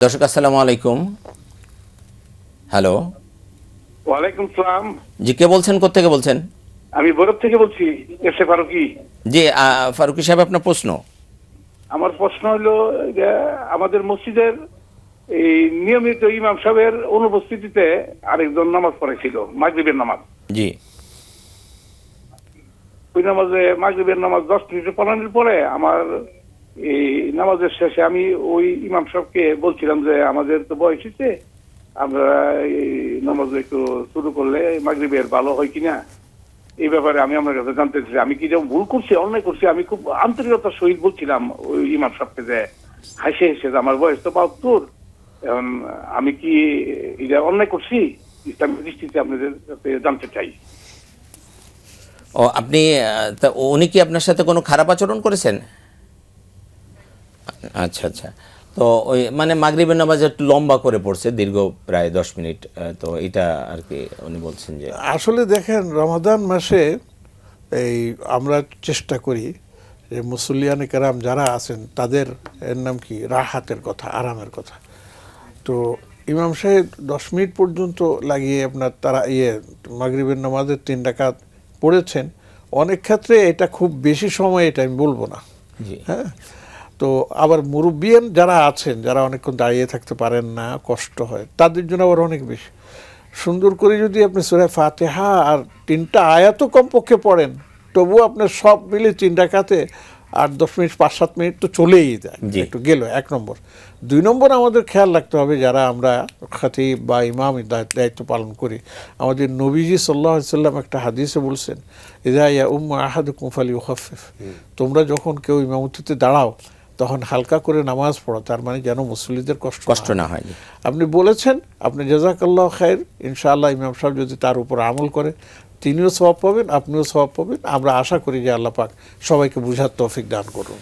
দর্শক আসসালামু আলাইকুম। হ্যালো, ওয়ালাইকুম সালাম। জি কে বলছেন, কোত্থেকে বলছেন? আমি বরফ থেকে বলছি, এসে ফারুকি। জি ফারুকী সাহেব, আপনার প্রশ্ন। আমার প্রশ্ন হলো যে আমাদের মসজিদের এই নিয়মিত ইমাম সাহেবের অনুপস্থিতিতে আরেকজন নামাজ পড়েছিল, মাগরিবের নামাজ। জি ওই নামাজে মাগরিবের নামাজ 10 মিনিট পড়ানোর পরে আমার এই নামাজের শেষে আমি ওই ইমাম সাহেবকে বলছিলাম যে আমাদের তো বয়স হয়েছে, আমরা এই নামাজ একটু শুরু করলে মাগরিবের ভালো হয় কিনা, এই ব্যাপারে আমি আপনার কাছে জানতে চাই। আমি কি যেমন ভুল করছি, অন্যায় করছি? আমি খুব আন্তরিকতার সহিত বলছিলাম ওই ইমাম সাহেবকে যে হাসে হেসে যে আমার বয়স তো 72, এখন আমি কি এটা অন্যায় করছি? ইসলামের দৃষ্টিতে আপনাদের কাছে জানতে চাই। ও আপনি তা উনি কি আপনার সাথে কোনো খারাপ আচরণ করেছেন? আচ্ছা আচ্ছা। তো ওই মানে মাগরিবের নামাজ একটু লম্বা করে পড়ছে, দীর্ঘ প্রায় 10 মিনিট। তো এটা আর কি উনি বলছেন যে আসলে দেখেন, রমাদান মাসে এই আমরা চেষ্টা করি যে মুসল্লিয়ানে কেরাম যারা আছেন তাদের এর নাম কি রাহাতের কথা, আরামের কথা। তো ইমাম সাহেব 10 মিনিট পর্যন্ত লাগিয়ে আপনার তারা মাগরিবের নামাজের 3 রাকাত পড়েছেন। অনেক ক্ষেত্রে এটা খুব বেশি সময়, এটা আমি বলবো না। জি হ্যাঁ, তো আবার মুরব্বিয়ান যারা আছেন, যারা অনেকক্ষণ দাঁড়িয়ে থাকতে পারেন না, কষ্ট হয়, তাদের জন্য আবার অনেক বেশি সুন্দর করে যদি আপনি সূরা ফাতিহা আর 3টা আয়াতও কমপক্ষে পড়েন, তবুও আপনার সব মিলে 3 রাকাতে 8-10 মিনিট 5-7 মিনিট তো চলেই যায়, জি। একটু গেল। 1 নম্বর। 2 নম্বর, আমাদের খেয়াল রাখতে হবে যারা আমরা খতিব বা ইমাম দায়িত্ব পালন করি, আমাদের নবীজি সাল্লাল্লাহু আলাইহি সাল্লাম একটা হাদিসে বলছেন, ইযা ইয়াউম্মু আহাদুকুম ফালিইউখাফফিফ, তোমরা যখন কেউ ইমামতিতে দাঁড়াও তখন হালকা করে নামাজ পড়ো, তার মানে যেন মুসল্লিদের কষ্ট না হয়। আপনি বলেছেন, আপনি জাযাকাল্লাহ খায়ের। ইনশাআল্লাহ ইমাম সাহেব যদি তার উপর আমল করে, তিনিও সওয়াব পাবেন, আপনিও সওয়াব পাবেন। আমরা আশা করি যে আল্লাহ পাক সবাইকে বুঝার তৌফিক দান করুন।